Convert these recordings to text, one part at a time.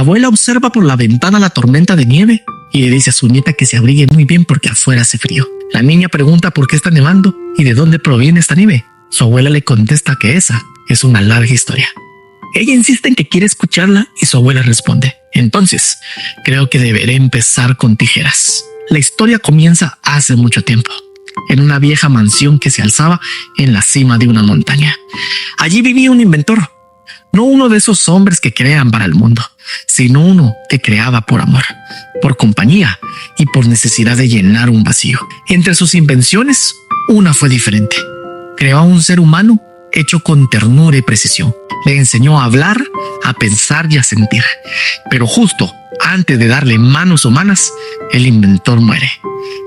abuela observa por la ventana la tormenta de nieve y le dice a su nieta que se abrigue muy bien porque afuera hace frío. La niña pregunta por qué está nevando y de dónde proviene esta nieve. Su abuela le contesta que esa es una larga historia. Ella insiste en que quiere escucharla y su abuela responde: entonces, creo que deberé empezar con tijeras. La historia comienza hace mucho tiempo, en una vieja mansión que se alzaba en la cima de una montaña. Allí vivía un inventor, no uno de esos hombres que crean para el mundo, sino uno que creaba por amor, por compañía y por necesidad de llenar un vacío. Entre sus invenciones, una fue diferente. Creó a un ser humano hecho con ternura y precisión. Le enseñó a hablar, a pensar y a sentir. Pero justo antes de darle manos humanas, el inventor muere,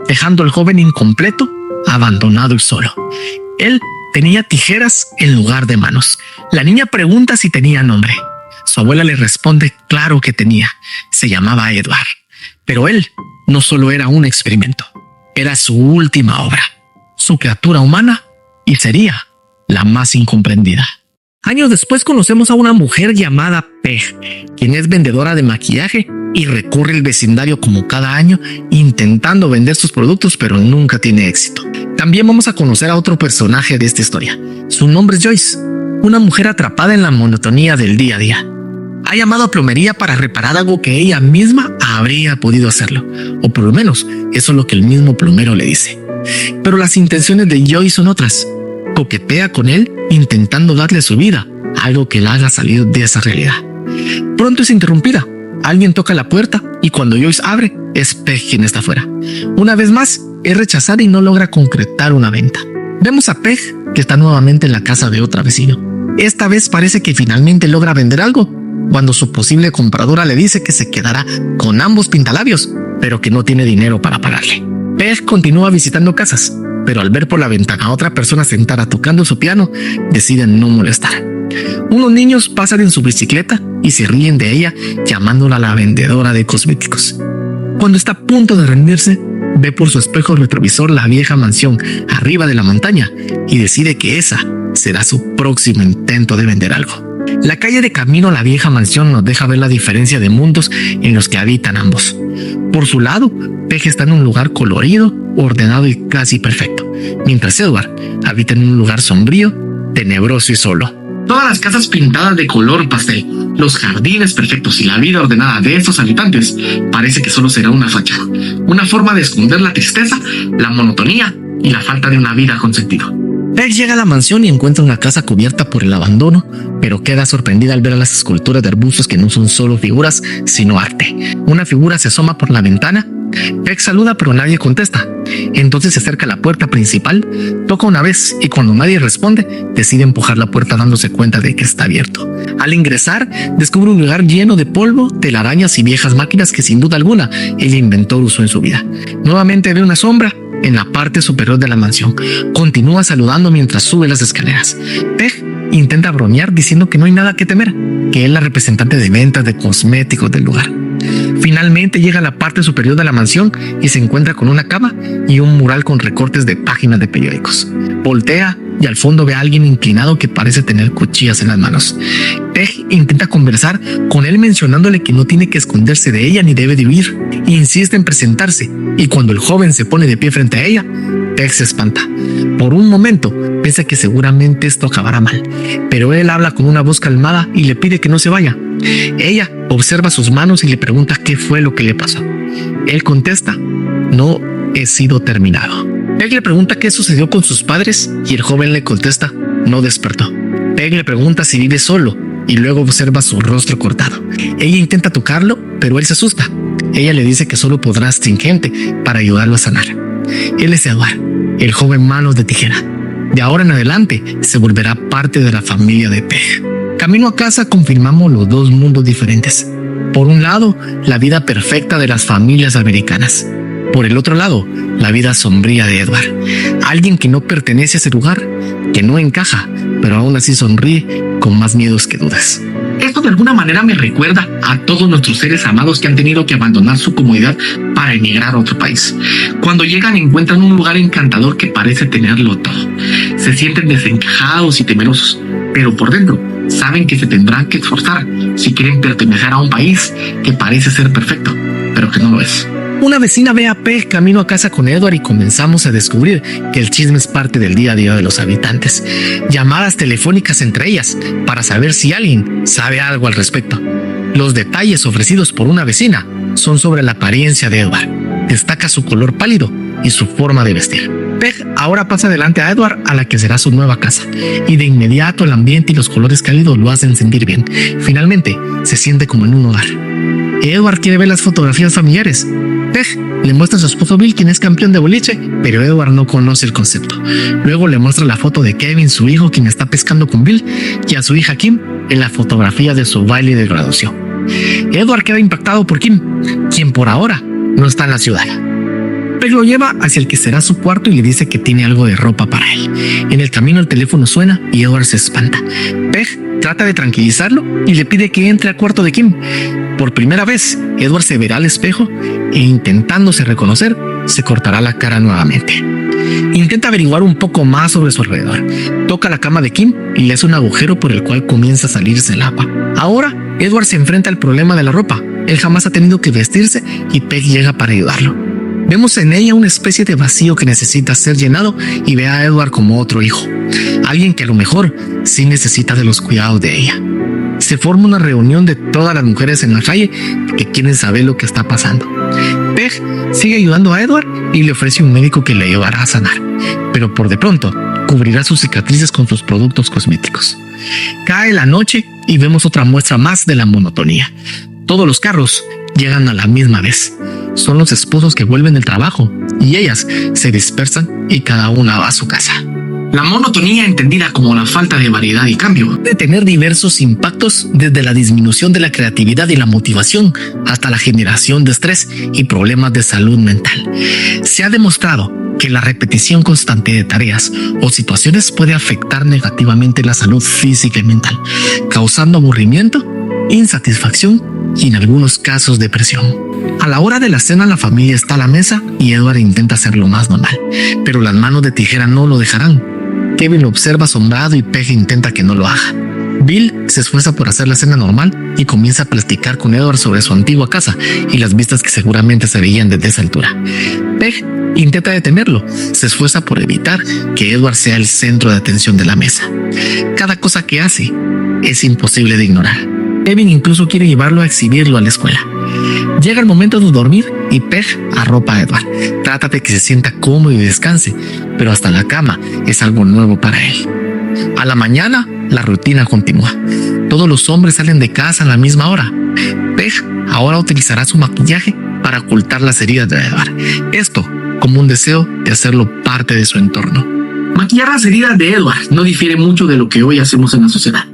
dejando al joven incompleto, abandonado y solo. Él tenía tijeras en lugar de manos. La niña pregunta si tenía nombre. Su abuela le responde claro que tenía. Se llamaba Edward. Pero él no solo era un experimento, era su última obra, su criatura humana, y sería la más incomprendida. Años después conocemos a una mujer llamada Peg, quien es vendedora de maquillaje y recorre el vecindario como cada año intentando vender sus productos, pero nunca tiene éxito. También vamos a conocer a otro personaje de esta historia. Su nombre es Joyce, una mujer atrapada en la monotonía del día a día. Ha llamado a plomería para reparar algo que ella misma habría podido hacerlo, o por lo menos eso es lo que el mismo plomero le dice. Pero las intenciones de Joyce son otras. Coquetea con él intentando darle su vida, algo que la haga salir de esa realidad. Pronto es interrumpida. Alguien toca la puerta y cuando Joyce abre, es Peg quien está afuera. Una vez más, es rechazada y no logra concretar una venta. Vemos a Peg que está nuevamente en la casa de otra vecina. Esta vez parece que finalmente logra vender algo, cuando su posible compradora le dice que se quedará con ambos pintalabios, pero que no tiene dinero para pagarle. Peg continúa visitando casas, pero al ver por la ventana a otra persona sentada tocando su piano, deciden no molestar. Unos niños pasan en su bicicleta y se ríen de ella, llamándola la vendedora de cosméticos. Cuando está a punto de rendirse, ve por su espejo retrovisor la vieja mansión arriba de la montaña y decide que esa será su próximo intento de vender algo. La calle de camino a la vieja mansión nos deja ver la diferencia de mundos en los que habitan ambos. Por su lado, Peg está en un lugar colorido, ordenado y casi perfecto, mientras Edward habita en un lugar sombrío, tenebroso y solo. Todas las casas pintadas de color pastel, los jardines perfectos y la vida ordenada de estos habitantes parece que solo será una fachada, una forma de esconder la tristeza, la monotonía y la falta de una vida con sentido. Peg llega a la mansión y encuentra una casa cubierta por el abandono, pero queda sorprendida al ver a las esculturas de arbustos que no son solo figuras, sino arte. Una figura se asoma por la ventana. Peg saluda, pero nadie contesta. Entonces se acerca a la puerta principal, toca una vez y cuando nadie responde, decide empujar la puerta dándose cuenta de que está abierto. Al ingresar, descubre un lugar lleno de polvo, telarañas y viejas máquinas que sin duda alguna el inventor usó en su vida. Nuevamente ve una sombra en la parte superior de la mansión. Continúa saludando mientras sube las escaleras. Peg intenta bromear diciendo que no hay nada que temer, que es la representante de ventas de cosméticos del lugar. Finalmente llega a la parte superior de la mansión y se encuentra con una cama y un mural con recortes de páginas de periódicos. Voltea y al fondo ve a alguien inclinado que parece tener cuchillas en las manos. Peg intenta conversar con él mencionándole que no tiene que esconderse de ella ni debe de huir. Insiste en presentarse y cuando el joven se pone de pie frente a ella, Peg se espanta. Por un momento piensa que seguramente esto acabará mal, pero él habla con una voz calmada y le pide que no se vaya. Ella observa sus manos y le pregunta qué fue lo que le pasó. Él contesta: no he sido terminado. Peg le pregunta qué sucedió con sus padres y el joven le contesta: no despertó. Peg le pregunta si vive solo y luego observa su rostro cortado. Ella intenta tocarlo, pero él se asusta. Ella le dice que solo podrá astringente para ayudarlo a sanar. Él es Edward, el joven manos de tijera. De ahora en adelante se volverá parte de la familia de Peg. Camino a casa confirmamos los dos mundos diferentes. Por un lado, la vida perfecta de las familias americanas. Por el otro lado, la vida sombría de Edward. Alguien que no pertenece a ese lugar, que no encaja, pero aún así sonríe con más miedos que dudas. Esto de alguna manera me recuerda a todos nuestros seres amados que han tenido que abandonar su comodidad para emigrar a otro país. Cuando llegan encuentran un lugar encantador que parece tenerlo todo. Se sienten desencajados y temerosos, pero por dentro saben que se tendrán que esforzar si quieren pertenecer a un país que parece ser perfecto, pero que no lo es. Una vecina ve a Peg camino a casa con Edward y comenzamos a descubrir que el chisme es parte del día a día de los habitantes. Llamadas telefónicas entre ellas para saber si alguien sabe algo al respecto. Los detalles ofrecidos por una vecina son sobre la apariencia de Edward. Destaca su color pálido y su forma de vestir. Peg ahora pasa delante a Edward a la que será su nueva casa, y de inmediato el ambiente y los colores cálidos lo hacen sentir bien. Finalmente, se siente como en un hogar. Edward quiere ver las fotografías familiares. Peg le muestra a su esposo Bill, quien es campeón de boliche, pero Edward no conoce el concepto. Luego le muestra la foto de Kevin, su hijo, quien está pescando con Bill, y a su hija Kim en la fotografía de su baile de graduación. Edward queda impactado por Kim, quien por ahora no está en la ciudad. Peg lo lleva hacia el que será su cuarto y le dice que tiene algo de ropa para él. En el camino el teléfono suena y Edward se espanta. Peg trata de tranquilizarlo y le pide que entre al cuarto de Kim. Por primera vez, Edward se verá al espejo e intentándose reconocer, se cortará la cara nuevamente. Intenta averiguar un poco más sobre su alrededor. Toca la cama de Kim y le hace un agujero por el cual comienza a salirse el agua. Ahora, Edward se enfrenta al problema de la ropa. Él jamás ha tenido que vestirse y Peg llega para ayudarlo. Vemos en ella una especie de vacío que necesita ser llenado y ve a Edward como otro hijo. Alguien que a lo mejor sí necesita de los cuidados de ella. Se forma una reunión de todas las mujeres en la calle que quieren saber lo que está pasando. Peg sigue ayudando a Edward y le ofrece un médico que le llevará a sanar, pero por de pronto cubrirá sus cicatrices con sus productos cosméticos. Cae la noche y vemos otra muestra más de la monotonía. Todos los carros llegan a la misma vez. Son los esposos que vuelven del trabajo y ellas se dispersan y cada una va a su casa. La monotonía, entendida como la falta de variedad y cambio, puede tener diversos impactos, desde la disminución de la creatividad y la motivación hasta la generación de estrés y problemas de salud mental. Se ha demostrado que la repetición constante de tareas o situaciones puede afectar negativamente la salud física y mental, causando aburrimiento, insatisfacción y en algunos casos depresión. A la hora de la cena, la familia está a la mesa y Edward intenta hacerlo más normal, pero las manos de tijera no lo dejarán. Kevin lo observa asombrado y Peg intenta que no lo haga. Bill se esfuerza por hacer la cena normal y comienza a platicar con Edward sobre su antigua casa y las vistas que seguramente se veían desde esa altura. Peg intenta detenerlo, se esfuerza por evitar que Edward sea el centro de atención de la mesa. Cada cosa que hace es imposible de ignorar. Kevin incluso quiere llevarlo a exhibirlo a la escuela. Llega el momento de dormir y Peg arropa a Edward. Trata de que se sienta cómodo y descanse, pero hasta la cama es algo nuevo para él. A la mañana, la rutina continúa. Todos los hombres salen de casa a la misma hora. Peg ahora utilizará su maquillaje para ocultar las heridas de Edward. Esto como un deseo de hacerlo parte de su entorno. Maquillar las heridas de Edward no difiere mucho de lo que hoy hacemos en la sociedad.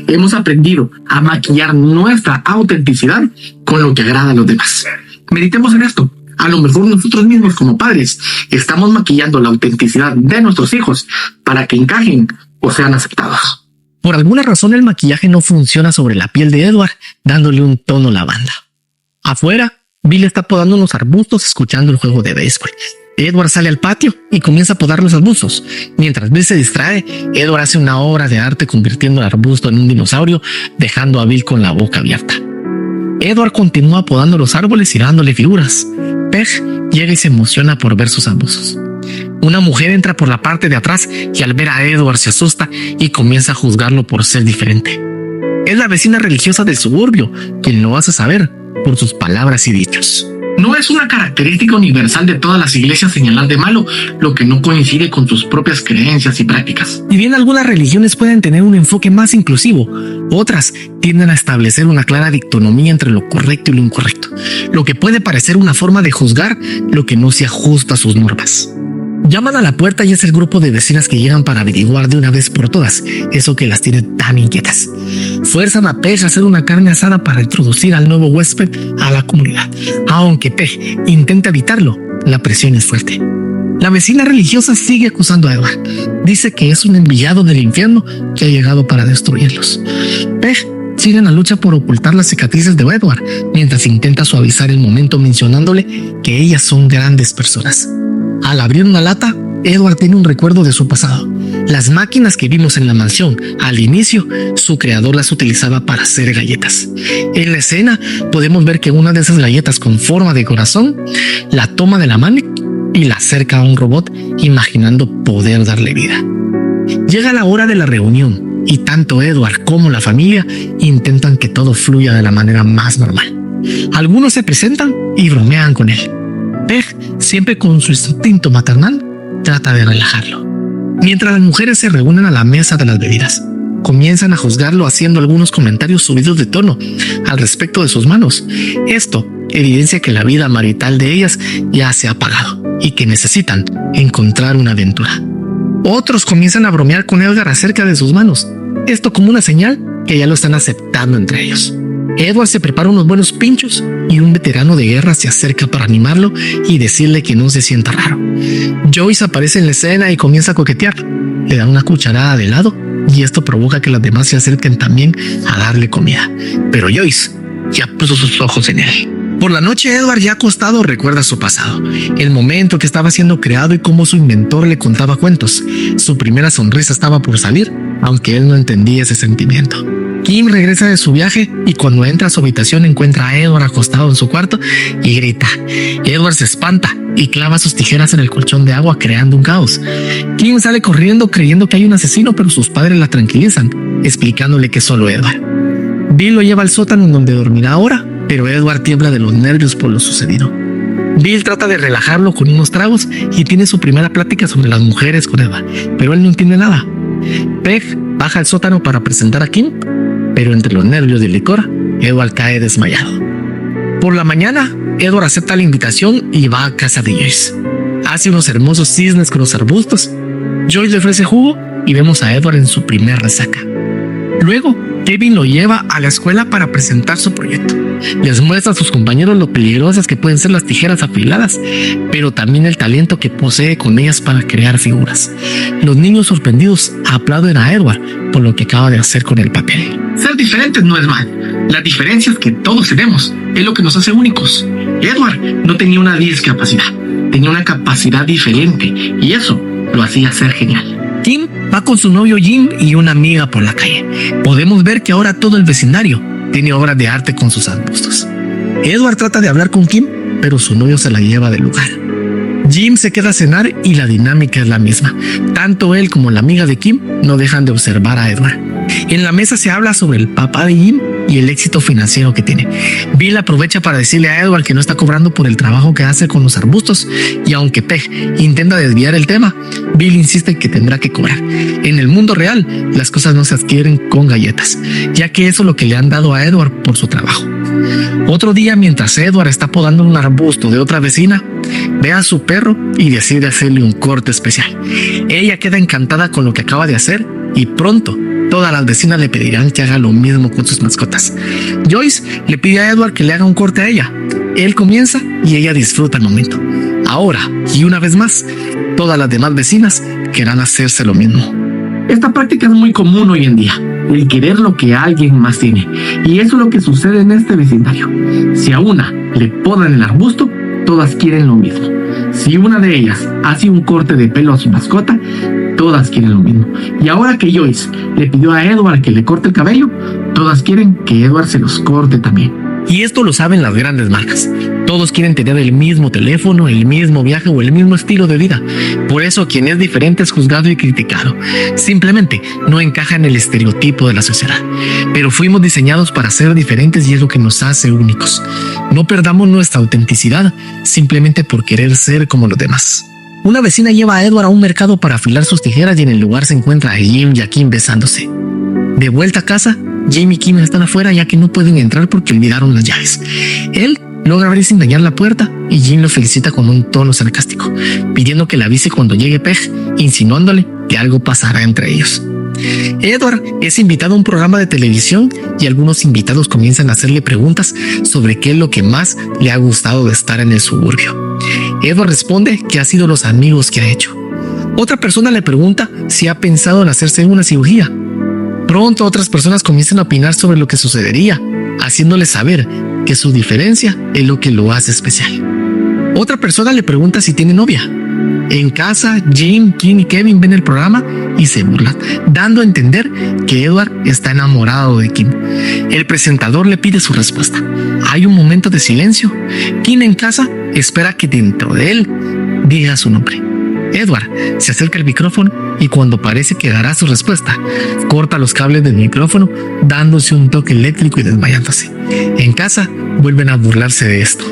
Hemos aprendido a maquillar nuestra autenticidad con lo que agrada a los demás. Meditemos en esto. A lo mejor nosotros mismos como padres estamos maquillando la autenticidad de nuestros hijos para que encajen o sean aceptados. Por alguna razón el maquillaje no funciona sobre la piel de Edward, dándole un tono lavanda. Afuera, Bill está podando unos arbustos escuchando el juego de béisbol. Edward sale al patio y comienza a podar los arbustos. Mientras Bill se distrae, Edward hace una obra de arte convirtiendo el arbusto en un dinosaurio, dejando a Bill con la boca abierta. Edward continúa podando los árboles y dándole figuras. Peg llega y se emociona por ver sus abusos. Una mujer entra por la parte de atrás y al ver a Edward se asusta y comienza a juzgarlo por ser diferente. Es la vecina religiosa del suburbio quien lo hace saber por sus palabras y dichos. No es una característica universal de todas las iglesias señalar de malo lo que no coincide con sus propias creencias y prácticas. Si bien algunas religiones pueden tener un enfoque más inclusivo, otras tienden a establecer una clara dicotomía entre lo correcto y lo incorrecto, lo que puede parecer una forma de juzgar lo que no se ajusta a sus normas. Llaman a la puerta y es el grupo de vecinas que llegan para averiguar de una vez por todas eso que las tiene tan inquietas. Fuerzan a Peg a hacer una carne asada para introducir al nuevo huésped a la comunidad. Aunque Peg intenta evitarlo, la presión es fuerte. La vecina religiosa sigue acusando a Edward. Dice que es un enviado del infierno que ha llegado para destruirlos. Peg sigue en la lucha por ocultar las cicatrices de Edward, mientras intenta suavizar el momento mencionándole que ellas son grandes personas. Al abrir una lata, Edward tiene un recuerdo de su pasado. Las máquinas que vimos en la mansión al inicio, su creador las utilizaba para hacer galletas. En la escena podemos ver que una de esas galletas con forma de corazón la toma de la mano y la acerca a un robot, imaginando poder darle vida. Llega la hora de la reunión y tanto Edward como la familia intentan que todo fluya de la manera más normal. Algunos se presentan y bromean con él. Peg, siempre con su instinto maternal, trata de relajarlo. Mientras las mujeres se reúnen a la mesa de las bebidas, comienzan a juzgarlo haciendo algunos comentarios subidos de tono al respecto de sus manos. Esto evidencia que la vida marital de ellas ya se ha apagado y que necesitan encontrar una aventura. Otros comienzan a bromear con Edgar acerca de sus manos, esto como una señal que ya lo están aceptando entre ellos. Edward se prepara unos buenos pinchos y un veterano de guerra se acerca para animarlo y decirle que no se sienta raro. Joyce aparece en la escena y comienza a coquetear. Le da una cucharada de helado y esto provoca que los demás se acerquen también a darle comida. Pero Joyce ya puso sus ojos en él. Por la noche, Edward, ya acostado, recuerda su pasado, el momento que estaba siendo creado y cómo su inventor le contaba cuentos. Su primera sonrisa estaba por salir, aunque él no entendía ese sentimiento. Kim regresa de su viaje y cuando entra a su habitación encuentra a Edward acostado en su cuarto y grita. Edward se espanta y clava sus tijeras en el colchón de agua, creando un caos. Kim sale corriendo creyendo que hay un asesino, pero sus padres la tranquilizan, explicándole que es solo Edward. Bill lo lleva al sótano en donde dormirá ahora, pero Edward tiembla de los nervios por lo sucedido. Bill trata de relajarlo con unos tragos y tiene su primera plática sobre las mujeres con Edward, pero él no entiende nada. Peg baja al sótano para presentar a Kim, pero entre los nervios del licor, Edward cae desmayado. Por la mañana, Edward acepta la invitación y va a casa de Joyce. Hace unos hermosos cisnes con los arbustos. Joyce le ofrece jugo y vemos a Edward en su primer resaca. Luego, Kevin lo lleva a la escuela para presentar su proyecto. Les muestra a sus compañeros lo peligrosas que pueden ser las tijeras afiladas, pero también el talento que posee con ellas para crear figuras. Los niños sorprendidos aplauden a Edward por lo que acaba de hacer con el papel. Ser diferentes no es mal. Las diferencias que todos tenemos es lo que nos hace únicos. Edward no tenía una discapacidad, tenía una capacidad diferente y eso lo hacía ser genial. Kim va con su novio Jim y una amiga por la calle. Podemos ver que ahora todo el vecindario tiene obras de arte con sus arbustos. Edward trata de hablar con Kim, pero su novio se la lleva del lugar. Jim se queda a cenar y la dinámica es la misma. Tanto él como la amiga de Kim no dejan de observar a Edward. En la mesa se habla sobre el papá de Jim y el éxito financiero que tiene. Bill aprovecha para decirle a Edward que no está cobrando por el trabajo que hace con los arbustos y aunque Peg intenta desviar el tema, Bill insiste en que tendrá que cobrar. En el mundo real, las cosas no se adquieren con galletas, ya que eso es lo que le han dado a Edward por su trabajo. Otro día, mientras Edward está podando un arbusto de otra vecina, ve a su perro y decide hacerle un corte especial. Ella queda encantada con lo que acaba de hacer y pronto todas las vecinas le pedirán que haga lo mismo con sus mascotas. Joyce le pide a Edward que le haga un corte a ella. Él comienza y ella disfruta el momento. Ahora, y una vez más, todas las demás vecinas querrán hacerse lo mismo. Esta práctica es muy común hoy en día, el querer lo que alguien más tiene. Y eso es lo que sucede en este vecindario. Si a una le podan el arbusto, todas quieren lo mismo. Si una de ellas hace un corte de pelo a su mascota, todas quieren lo mismo. Y ahora que Joyce le pidió a Edward que le corte el cabello, todas quieren que Edward se los corte también. Y esto lo saben las grandes marcas. Todos quieren tener el mismo teléfono, el mismo viaje o el mismo estilo de vida. Por eso quien es diferente es juzgado y criticado. Simplemente no encaja en el estereotipo de la sociedad. Pero fuimos diseñados para ser diferentes y es lo que nos hace únicos. No perdamos nuestra autenticidad simplemente por querer ser como los demás. Una vecina lleva a Edward a un mercado para afilar sus tijeras y en el lugar se encuentra a Jim y a Kim besándose. De vuelta a casa, Jim y Kim están afuera ya que no pueden entrar porque olvidaron las llaves. Él logra abrir sin dañar la puerta y Jim lo felicita con un tono sarcástico, pidiendo que le avise cuando llegue Peg, insinuándole que algo pasará entre ellos. Edward es invitado a un programa de televisión y algunos invitados comienzan a hacerle preguntas sobre qué es lo que más le ha gustado de estar en el suburbio. Edward responde que ha sido los amigos que ha hecho. Otra persona le pregunta si ha pensado en hacerse una cirugía. Pronto otras personas comienzan a opinar sobre lo que sucedería, haciéndole saber que su diferencia es lo que lo hace especial. Otra persona le pregunta si tiene novia. En casa, Jim, Kim y Kevin ven el programa y se burlan, dando a entender que Edward está enamorado de Kim. El presentador le pide su respuesta. Hay un momento de silencio. Kim en casa espera que dentro de él diga su nombre. Edward se acerca al micrófono y cuando parece que dará su respuesta, corta los cables del micrófono, dándose un toque eléctrico y desmayándose. En casa vuelven a burlarse de esto.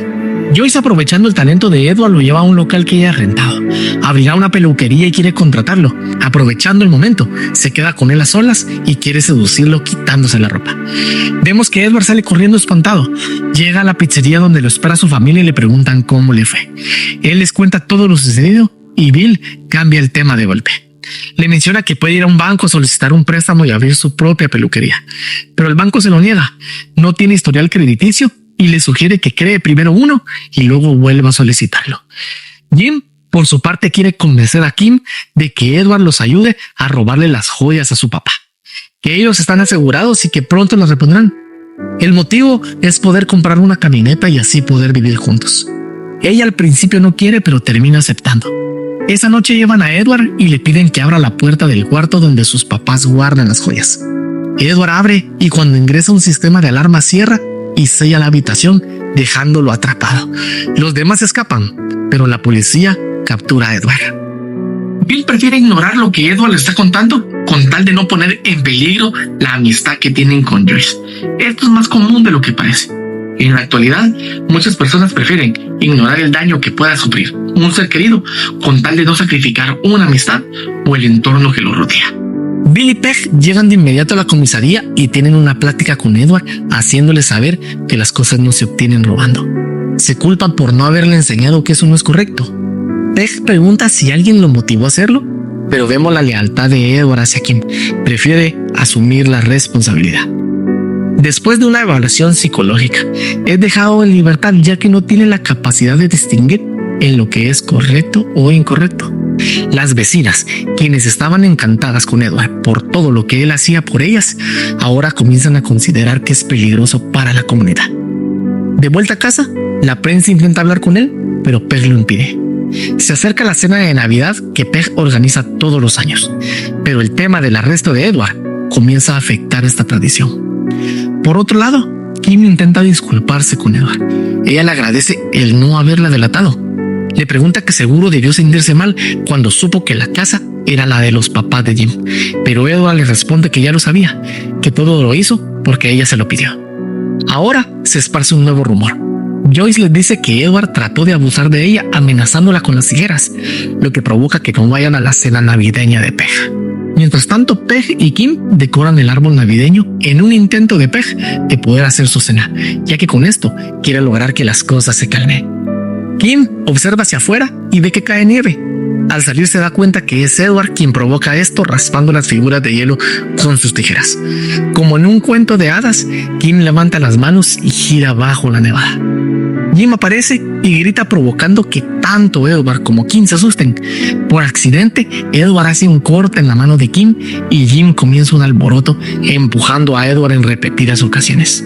Joyce, aprovechando el talento de Edward, lo lleva a un local que ella ha rentado. Abrirá una peluquería y quiere contratarlo. Aprovechando el momento, se queda con él a solas y quiere seducirlo quitándose la ropa. Vemos que Edward sale corriendo espantado. Llega a la pizzería donde lo espera su familia y le preguntan cómo le fue. Él les cuenta todo lo sucedido y Bill cambia el tema de golpe. Le menciona que puede ir a un banco a solicitar un préstamo y abrir su propia peluquería, pero el banco se lo niega. No tiene historial crediticio y le sugiere que cree primero uno y luego vuelva a solicitarlo. Jim, por su parte, quiere convencer a Kim de que Edward los ayude a robarle las joyas a su papá, que ellos están asegurados y que pronto las repondrán. El motivo es poder comprar una camioneta y así poder vivir juntos. Ella al principio no quiere, pero termina aceptando. Esa noche llevan a Edward y le piden que abra la puerta del cuarto donde sus papás guardan las joyas. Edward abre y cuando ingresa un sistema de alarma cierra y sella la habitación dejándolo atrapado. Los demás escapan, pero la policía captura a Edward. Bill prefiere ignorar lo que Edward le está contando con tal de no poner en peligro la amistad que tienen con Joyce. Esto es más común de lo que parece. En la actualidad, muchas personas prefieren ignorar el daño que pueda sufrir un ser querido con tal de no sacrificar una amistad o el entorno que lo rodea. Bill y Peg llegan de inmediato a la comisaría y tienen una plática con Edward, haciéndole saber que las cosas no se obtienen robando. Se culpan por no haberle enseñado que eso no es correcto. Peg pregunta si alguien lo motivó a hacerlo, pero vemos la lealtad de Edward hacia Kim. Prefiere asumir la responsabilidad. Después de una evaluación psicológica, es dejado en libertad ya que no tiene la capacidad de distinguir en lo que es correcto o incorrecto. Las vecinas, quienes estaban encantadas con Edward por todo lo que él hacía por ellas, ahora comienzan a considerar que es peligroso para la comunidad. De vuelta a casa, la prensa intenta hablar con él, pero Peg lo impide. Se acerca la cena de Navidad que Peg organiza todos los años, pero el tema del arresto de Edward comienza a afectar esta tradición. Por otro lado, Kim intenta disculparse con Edward. Ella le agradece el no haberla delatado. Le pregunta que seguro debió sentirse mal cuando supo que la casa era la de los papás de Jim, pero Edward le responde que ya lo sabía, que todo lo hizo porque ella se lo pidió. Ahora se esparce un nuevo rumor. Joyce les dice que Edward trató de abusar de ella amenazándola con las tijeras, lo que provoca que no vayan a la cena navideña de Peg. Mientras tanto, Peg y Kim decoran el árbol navideño en un intento de Peg de poder hacer su cena, ya que con esto quiere lograr que las cosas se calmen. Kim observa hacia afuera y ve que cae nieve. Al salir se da cuenta que es Edward quien provoca esto raspando las figuras de hielo con sus tijeras. Como en un cuento de hadas, Kim levanta las manos y gira bajo la nevada. Jim aparece y grita provocando que tanto Edward como Kim se asusten. Por accidente, Edward hace un corte en la mano de Kim y Jim comienza un alboroto empujando a Edward en repetidas ocasiones.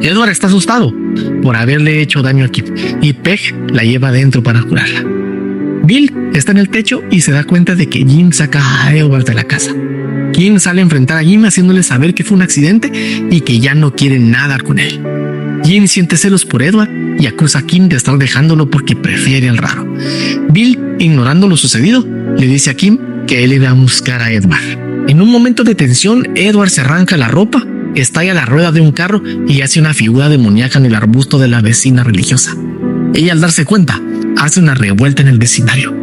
Edward está asustado por haberle hecho daño a Kim y Peg la lleva adentro para curarla. Bill está en el techo y se da cuenta de que Jim saca a Edward de la casa. Kim sale a enfrentar a Jim haciéndole saber que fue un accidente y que ya no quiere nada con él. Jim siente celos por Edward y acusa a Kim de estar dejándolo porque prefiere al raro. Bill, ignorando lo sucedido, le dice a Kim que él irá a buscar a Edward. En un momento de tensión, Edward se arranca la ropa, estalla la rueda de un carro y hace una figura demoníaca en el arbusto de la vecina religiosa. Ella, al darse cuenta, hace una revuelta en el vecindario.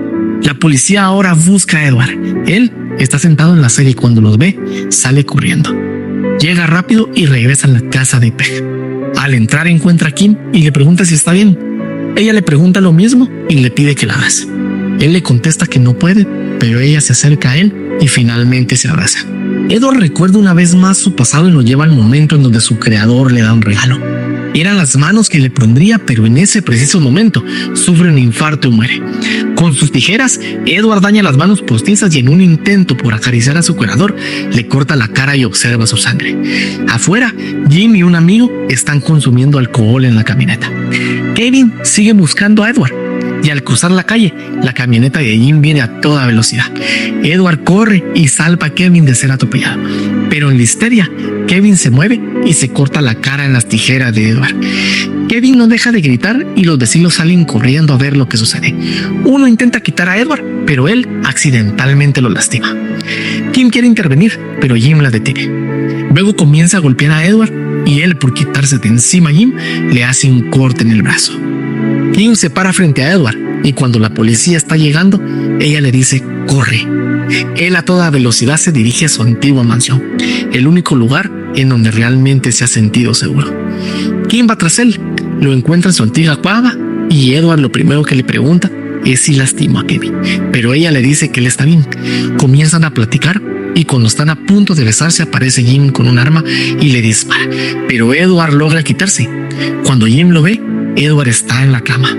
La policía ahora busca a Edward. Él está sentado en la acera y cuando los ve, sale corriendo. Llega rápido y regresa a la casa de Peg. Al entrar encuentra a Kim y le pregunta si está bien. Ella le pregunta lo mismo y le pide que la abrace. Él le contesta que no puede, pero ella se acerca a él y finalmente se abraza. Edward recuerda una vez más su pasado y lo lleva al momento en donde su creador le da un regalo. Eran las manos que le pondría, pero en ese preciso momento sufre un infarto y muere. Con sus tijeras, Edward daña las manos postizas y en un intento por acariciar a su creador, le corta la cara y observa su sangre. Afuera, Jim y un amigo están consumiendo alcohol en la camioneta. Kevin sigue buscando a Edward. y al cruzar la calle, la camioneta de Jim viene a toda velocidad. Edward corre y salva a Kevin de ser atropellado, pero en la histeria, Kevin se mueve y se corta la cara en las tijeras de Edward. Kevin no deja de gritar y los vecinos salen corriendo a ver lo que sucede. Uno intenta quitar a Edward, pero él accidentalmente lo lastima. Kim quiere intervenir, pero Jim la detiene. Luego comienza a golpear a Edward y él, por quitarse de encima a Jim, le hace un corte en el brazo. Kim se para frente a Edward y cuando la policía está llegando, ella le dice corre. Él a toda velocidad se dirige a su antigua mansión, el único lugar en donde realmente se ha sentido seguro. Kim va tras él, lo encuentra en su antigua cueva y Edward lo primero que le pregunta es si lastimó a Kevin, pero ella le dice que él está bien. Comienzan a platicar y cuando están a punto de besarse aparece Jim con un arma y le dispara, pero Edward logra quitarse. Cuando Jim lo ve, Edward está en la cama.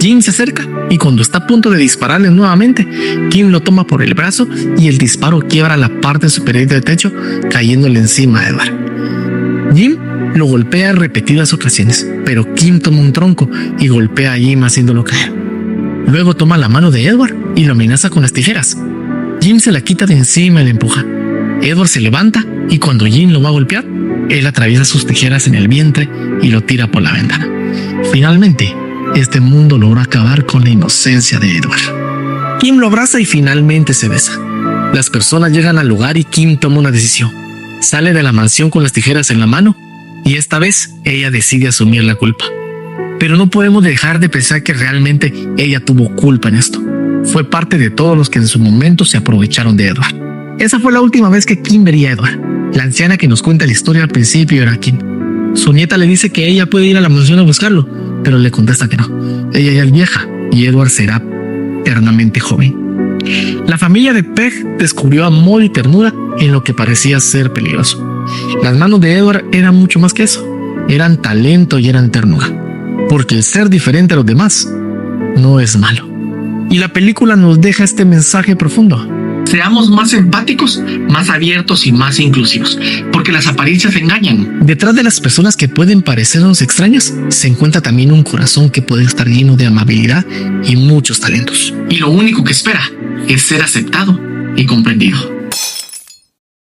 Jim se acerca y cuando está a punto de dispararle nuevamente, Kim lo toma por el brazo y el disparo quiebra la parte superior del techo, cayéndole encima a Edward. Jim lo golpea en repetidas ocasiones, pero Kim toma un tronco y golpea a Jim haciéndolo caer. Luego toma la mano de Edward y lo amenaza con las tijeras. Jim se la quita de encima y la empuja. Edward se levanta y cuando Jim lo va a golpear, él atraviesa sus tijeras en el vientre y lo tira por la ventana. Finalmente, este mundo logra acabar con la inocencia de Edward. Kim lo abraza y finalmente se besa. Las personas llegan al lugar y Kim toma una decisión. Sale de la mansión con las tijeras en la mano y esta vez ella decide asumir la culpa. Pero no podemos dejar de pensar que realmente ella tuvo culpa en esto. Fue parte de todos los que en su momento se aprovecharon de Edward. Esa fue la última vez que Kim vería a Edward. La anciana que nos cuenta la historia al principio era Kim. Su nieta le dice que ella puede ir a la mansión a buscarlo, pero le contesta que no. Ella ya es vieja y Edward será eternamente joven. La familia de Peg descubrió amor y ternura en lo que parecía ser peligroso. Las manos de Edward eran mucho más que eso. Eran talento y eran ternura. Porque el ser diferente a los demás no es malo. Y la película nos deja este mensaje profundo. Seamos más empáticos, más abiertos y más inclusivos, porque las apariencias engañan. Detrás de las personas que pueden parecernos extrañas, se encuentra también un corazón que puede estar lleno de amabilidad y muchos talentos. Y lo único que espera es ser aceptado y comprendido.